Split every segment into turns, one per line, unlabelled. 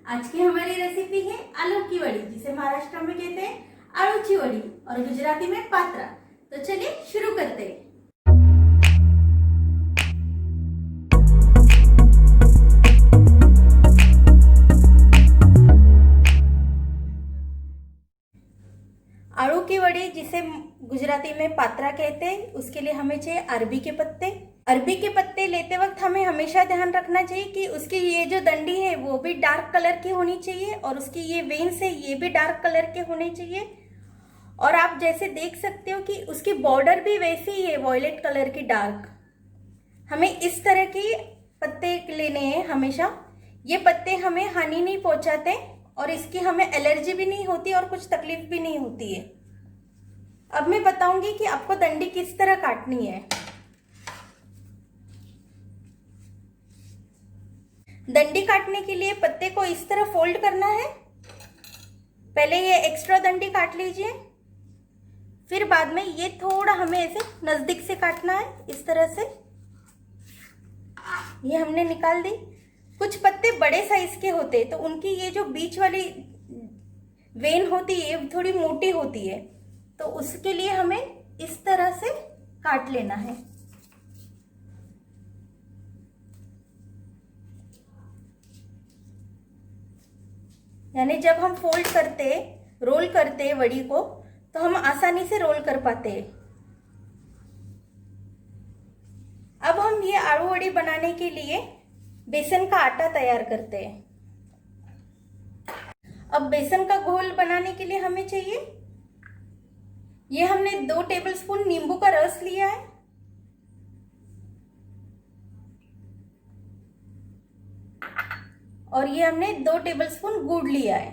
आज की हमारी रेसिपी है आलू की वड़ी, जिसे महाराष्ट्र में कहते हैं आळूची वड़ी और गुजराती में पात्रा। तो चलिए शुरू करते हैं। आलू की वड़ी, जिसे गुजराती में पात्रा कहते हैं, उसके लिए हमें चाहिए अरबी के पत्ते। अरबी के पत्ते लेते वक्त हमें हमेशा ध्यान रखना चाहिए कि उसकी ये जो डंडी है वो भी डार्क कलर की होनी चाहिए और उसकी ये वेन्स है ये भी डार्क कलर के होने चाहिए। और आप जैसे देख सकते हो कि उसकी बॉर्डर भी वैसी ही है, वॉयलेट कलर की डार्क। हमें इस तरह के पत्ते लेने हैं हमेशा। ये पत्ते हमें हानि नहीं पहुंचाते और इसकी हमें एलर्जी भी नहीं होती और कुछ तकलीफ भी नहीं होती है। अब मैं बताऊंगी कि आपको डंडी किस तरह काटनी है। डंडी काटने के लिए पत्ते को इस तरह फोल्ड करना है। पहले ये एक्स्ट्रा डंडी काट लीजिए, फिर बाद में ये थोड़ा हमें ऐसे नजदीक से काटना है, इस तरह से। ये हमने निकाल दी। कुछ पत्ते बड़े साइज के होते हैं तो उनकी ये जो बीच वाली वेन होती है थोड़ी मोटी होती है, तो उसके लिए हमें इस तरह से काट लेना है। यानी जब हम फोल्ड करते, रोल करते वड़ी को, तो हम आसानी से रोल कर पाते हैं। अब हम ये आलू वड़ी बनाने के लिए बेसन का आटा तैयार करते हैं। अब बेसन का घोल बनाने के लिए हमें चाहिए, ये हमने 2 टेबलस्पून नींबू का रस लिया है। और ये हमने 2 टेबलस्पून गुड़ लिया है।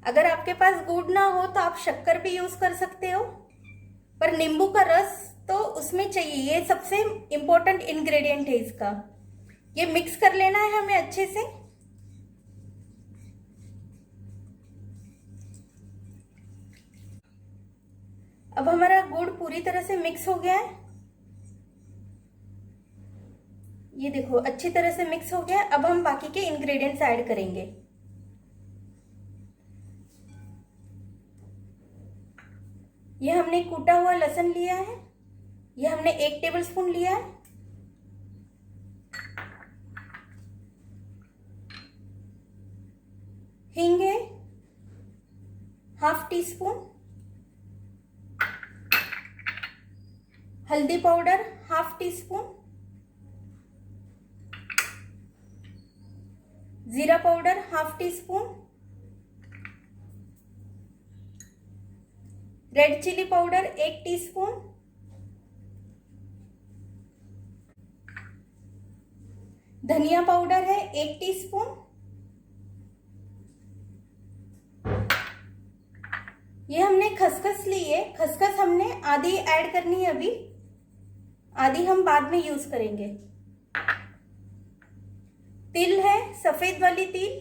अगर आपके पास गुड़ ना हो तो आप शक्कर भी यूज कर सकते हो, पर नींबू का रस तो उसमें चाहिए। ये सबसे इंपॉर्टेंट इंग्रेडिएंट है इसका। ये मिक्स कर लेना है हमें अच्छे से। अब हमारा गुड़ पूरी तरह से मिक्स हो गया है। ये देखो अच्छी तरह से मिक्स हो गया है। अब हम बाकी के इंग्रेडिएंट्स ऐड करेंगे। ये हमने कूटा हुआ लहसुन लिया है, ये हमने 1 टेबलस्पून लिया है। हींग है ½ टीस्पून। हल्दी पाउडर ½ टीस्पून। जीरा powder ½ teaspoon. Red chilli powder 1 teaspoon. धनिया पाउडर है 1 टीस्पून। ये हमने खसखस ली है, खसखस हमने आधी ऐड करनी है अभी, आधी हम बाद में यूज करेंगे। तिल है, सफेद वाली तिल,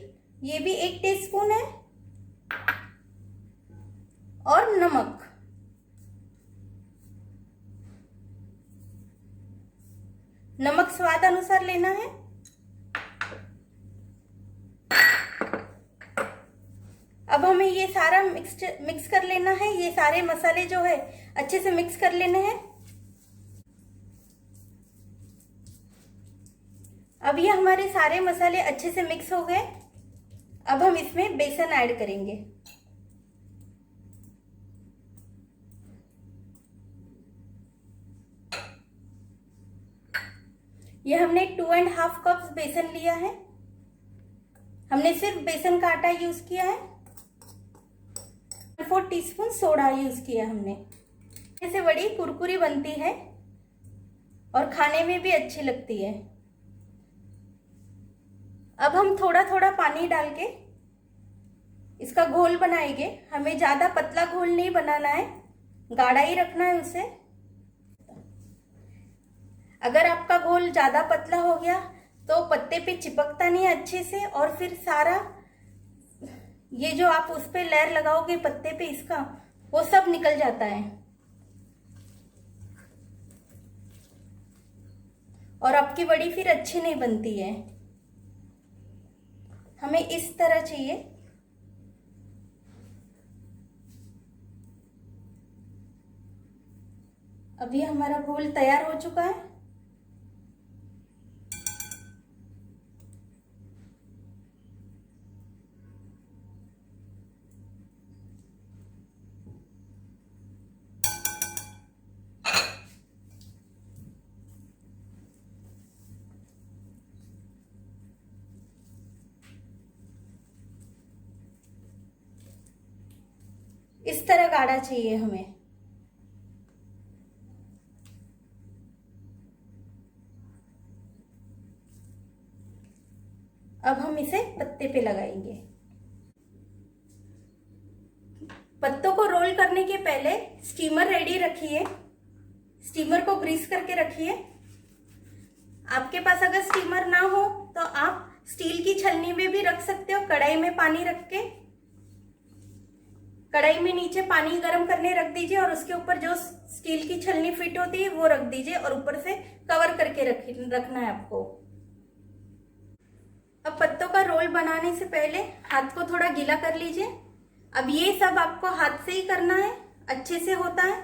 ये भी 1 टीस्पून है। और नमक। नमक स्वाद अनुसार लेना है। अब हमें ये सारा मिक्स कर लेना है। ये सारे मसाले जो है अच्छे से मिक्स कर लेने हैं। अब ये हमारे सारे मसाले अच्छे से मिक्स हो गए। अब हम इसमें बेसन ऐड करेंगे। ये हमने 2½ कप्स बेसन लिया है। हमने सिर्फ बेसन का आटा यूज किया है। 4 टीस्पून सोडा यूज किया हमने। ऐसे बड़ी कुरकुरी बनती है और खाने में भी अच्छी लगती है। अब हम थोड़ा थोड़ा पानी डाल के इसका घोल बनाएंगे। हमें ज्यादा पतला घोल नहीं बनाना है, गाढ़ा ही रखना है उसे। अगर आपका घोल ज्यादा पतला हो गया तो पत्ते पे चिपकता नहीं अच्छे से, और फिर सारा ये जो आप उस पे लेयर लगाओगे पत्ते पे इसका, वो सब निकल जाता है। और आपकी वड़ी फिर अच्छी नहीं बनती है। हमें इस तरह चाहिए। अभी हमारा घोल तैयार हो चुका है। इस तरह गाढ़ा चाहिए हमें। अब हम इसे पत्ते पे लगाएंगे। पत्तों को रोल करने के पहले स्टीमर रेडी रखिए। स्टीमर को ग्रीस करके रखिए। आपके पास अगर स्टीमर ना हो तो आप स्टील की छलनी में भी रख सकते हो। कढ़ाई में पानी रख के कढ़ाई में नीचे पानी गर्म करने रख दीजिए और उसके ऊपर जो स्टील की छलनी फिट होती है वो रख दीजिए और ऊपर से कवर करके रखना है आपको। अब पत्तों का रोल बनाने से पहले हाथ को थोड़ा गीला कर लीजिए। अब ये सब आपको हाथ से ही करना है, अच्छे से होता है।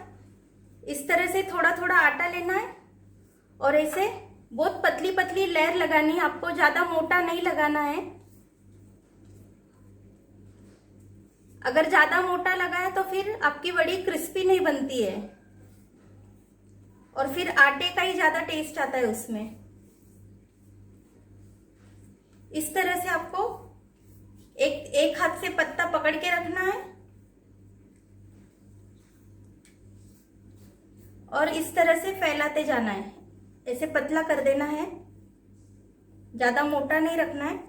इस तरह से थोड़ा थोड़ा आटा लेना है और ऐसे बहुत पतली पतली लेयर लगानी है आपको, ज्यादा मोटा नहीं लगाना है। अगर ज्यादा मोटा लगा है तो फिर आपकी वड़ी क्रिस्पी नहीं बनती है और फिर आटे का ही ज्यादा टेस्ट आता है उसमें। इस तरह से आपको एक हाथ से पत्ता पकड़ के रखना है और इस तरह से फैलाते जाना है। ऐसे पतला कर देना है, ज्यादा मोटा नहीं रखना है।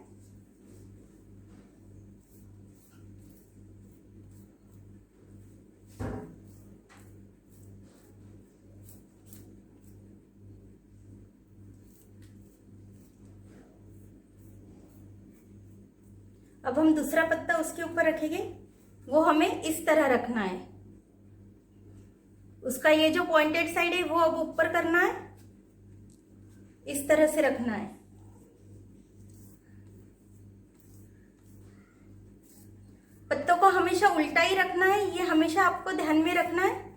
अब हम दूसरा पत्ता उसके ऊपर रखेंगे। वो हमें इस तरह रखना है। उसका ये जो पॉइंटेड साइड है वो अब ऊपर करना है, इस तरह से रखना है। पत्तों को हमेशा उल्टा ही रखना है, ये हमेशा आपको ध्यान में रखना है।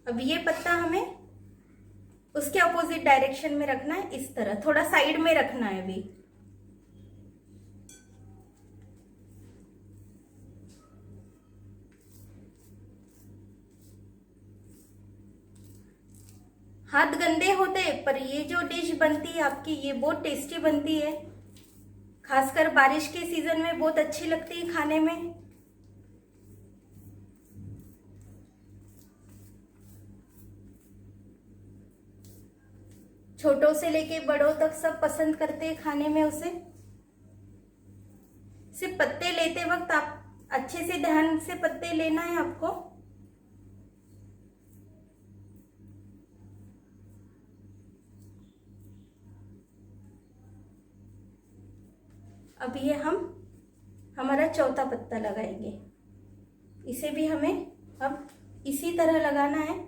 अब ये पत्ता हमें उसके अपोजिट डायरेक्शन में रखना है, इस तरह थोड़ा साइड में रखना है। अभी हाथ गंदे होते हैं पर ये जो डिश बनती है आपकी ये बहुत टेस्टी बनती है। खासकर बारिश के सीजन में बहुत अच्छी लगती है खाने में। छोटों से लेके बड़ों तक सब पसंद करते हैं खाने में उसे। सिर्फ पत्ते लेते वक्त आप अच्छे से ध्यान से पत्ते लेना है आपको। अब ये हम हमारा चौथा पत्ता लगाएंगे। इसे भी हमें अब इसी तरह लगाना है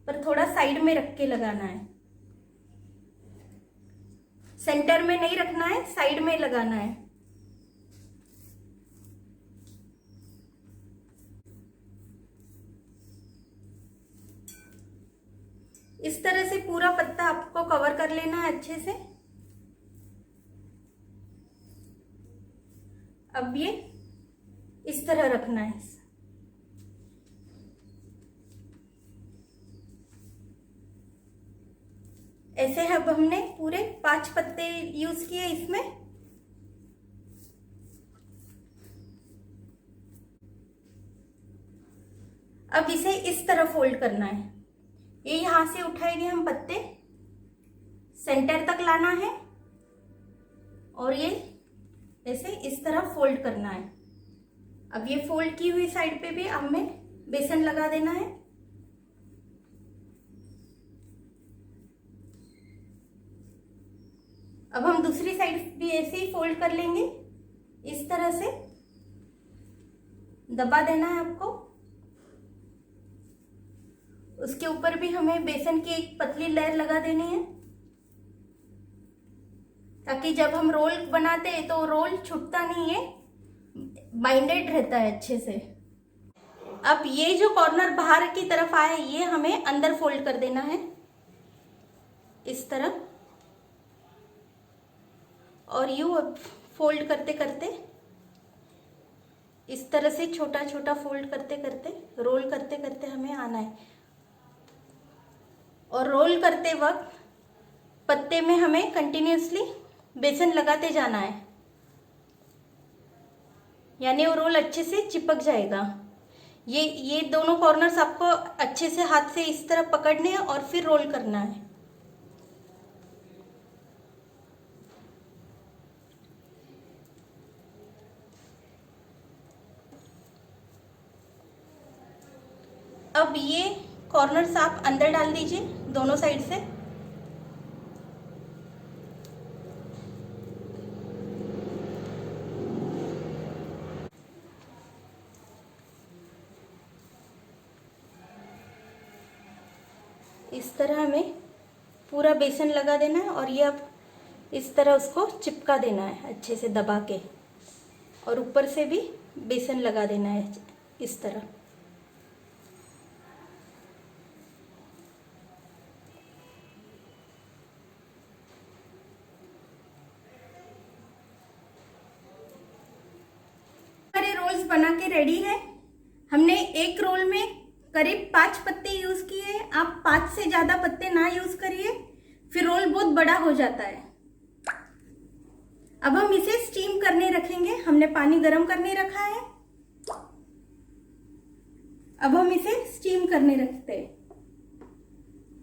पर थोड़ा साइड में रख के लगाना है। सेंटर में नहीं रखना है, साइड में लगाना है। इस तरह से पूरा पत्ता आपको कवर कर लेना है अच्छे से। अब ये इस तरह रखना है। ऐसे अब हमने पूरे 5 पत्ते यूज किए इसमें। अब इसे इस तरह फोल्ड करना है। ये यहां से उठाएंगे हम पत्ते, सेंटर तक लाना है और ये ऐसे इस तरह फोल्ड करना है। अब ये फोल्ड की हुई साइड पे भी हमें बेसन लगा देना है। अब हम दूसरी साइड भी ऐसे ही फोल्ड कर लेंगे, इस तरह से दबा देना है आपको। उसके ऊपर भी हमें बेसन की एक पतली लेयर लगा देनी है, ताकि जब हम रोल बनाते हैं तो रोल छूटता नहीं है, बाइंडेड रहता है अच्छे से। अब ये जो कॉर्नर बाहर की तरफ आया है ये हमें अंदर फोल्ड कर देना है इस तरह, और यूं फोल्ड करते करते इस तरह से छोटा छोटा फोल्ड करते करते रोल करते करते हमें आना है। और रोल करते वक्त पत्ते में हमें कंटिन्यूअसली बेसन लगाते जाना है, यानी वो रोल अच्छे से चिपक जाएगा। ये दोनों कॉर्नर्स आपको अच्छे से हाथ से इस तरह पकड़ने हैं और फिर रोल करना है। अब ये कॉर्नर्स आप अंदर डाल दीजिए दोनों साइड से। इस तरह हमें पूरा बेसन लगा देना है और ये अब इस तरह उसको चिपका देना है अच्छे से दबा के, और ऊपर से भी बेसन लगा देना है इस तरह। हमारे रोल्स बना के रेडी है। हमने एक रोल में करीब 5 पत्ते यूज किए। आप 5 से ज्यादा पत्ते ना यूज करिए, फिर रोल बहुत बड़ा हो जाता है। अब हम इसे स्टीम करने रखेंगे। हमने पानी गर्म करने रखा है, अब हम इसे स्टीम करने रखते हैं।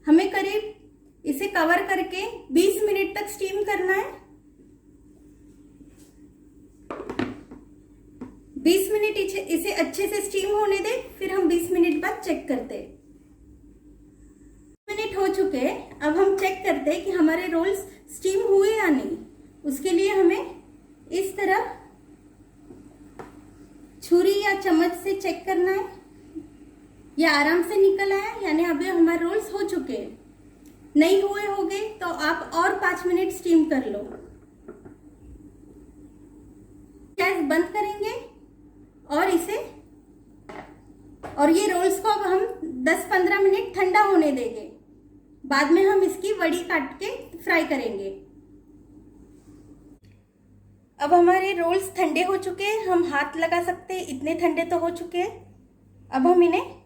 हमें करीब इसे कवर करके 20 मिनट तक स्टीम करना है। 20 मिनट इसे अच्छे से स्टीम होने दे, फिर हम 20 मिनट बाद चेक करते हैं। 20 मिनट हो चुके हैं, अब हम चेक करते हैं कि हमारे रोल्स स्टीम हुए या नहीं। उसके लिए हमें इस तरह छुरी या चम्मच से चेक करना है। ये आराम से निकल आया, यानी अभी हमारे रोल्स हो चुके हैं। नहीं हुए होंगे तो आप और 5 मिनट स्टीम कर लो। गैस बंद करेंगे और ये रोल्स को अब हम 10-15 मिनट ठंडा होने देंगे। बाद में हम इसकी वड़ी काट के फ्राई करेंगे। अब हमारे रोल्स ठंडे हो चुके हैं, हम हाथ लगा सकते हैं, इतने ठंडे तो हो चुके हैं। अब हम इन्हें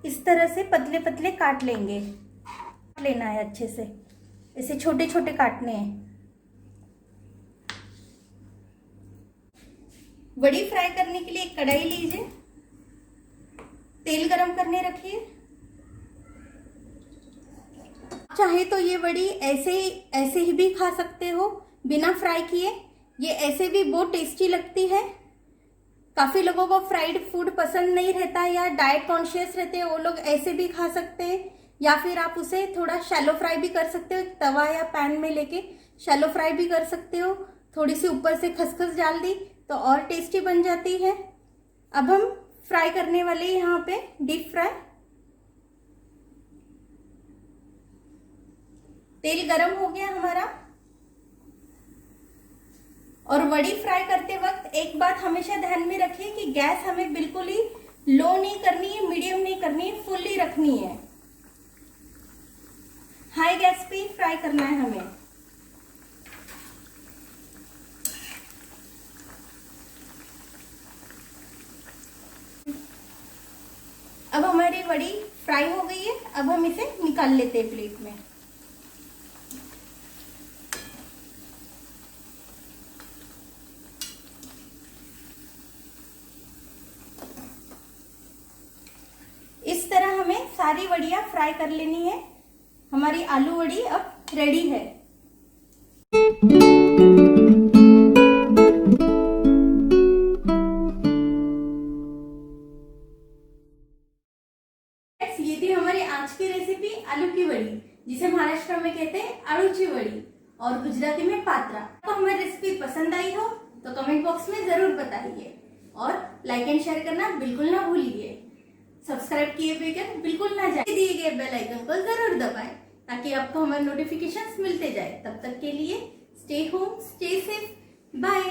इस तरह से पतले पतले काट लेंगे। काट लेना है अच्छे से, इसे छोटे छोटे काटने हैं। वड़ी फ्राई करने के लिए एक कढ़ाई लीजिए, तेल गरम करने रखिए। चाहे तो ये वड़ी ऐसे ही भी खा सकते हो बिना फ्राई किए। ये ऐसे भी बहुत टेस्टी लगती है। काफी लोगों को फ्राइड फूड पसंद नहीं रहता या डाइट कॉन्शियस रहते हैं, वो लोग ऐसे भी खा सकते हैं। या फिर आप उसे थोड़ा शैलो फ्राई भी कर सकते हो, तवा या पैन में लेके शैलो फ्राई भी कर सकते हो। थोड़ी सी ऊपर से खसखस डाल दी तो और टेस्टी बन जाती है। अब हम फ्राई करने वाले यहाँ पे डीप फ्राई। तेल गरम हो गया हमारा। और वड़ी फ्राई करते वक्त एक बात हमेशा ध्यान में रखिए कि गैस हमें बिल्कुल ही लो नहीं करनी है, मीडियम नहीं करनी है, फुल्ली रखनी है। हाई गैस पे फ्राई करना है हमें। अब हमारी वड़ी फ्राई हो गई है, अब हम इसे निकाल लेते हैं प्लेट में। इस तरह हमें सारी वड़ियां फ्राई कर लेनी है। हमारी आलू वड़ी अब रेडी है। ये थी हमारी आज की रेसिपी आलू की वड़ी, जिसे महाराष्ट्र में कहते हैं आड़ूची वड़ी और गुजराती में पात्रा। तो हमारी रेसिपी पसंद आई हो तो कमेंट बॉक्स में जरूर बताइए और लाइक एंड शेयर करना बिल्कुल ना भूलिए। सब्सक्राइब किए बगैर बिल्कुल ना जाए, दिए गए बेल आइकन को जरूर दबाएं ताकि आपको हमारे नोटिफिकेशंस मिलते जाए। तब तक के लिए stay home, stay safe, bye.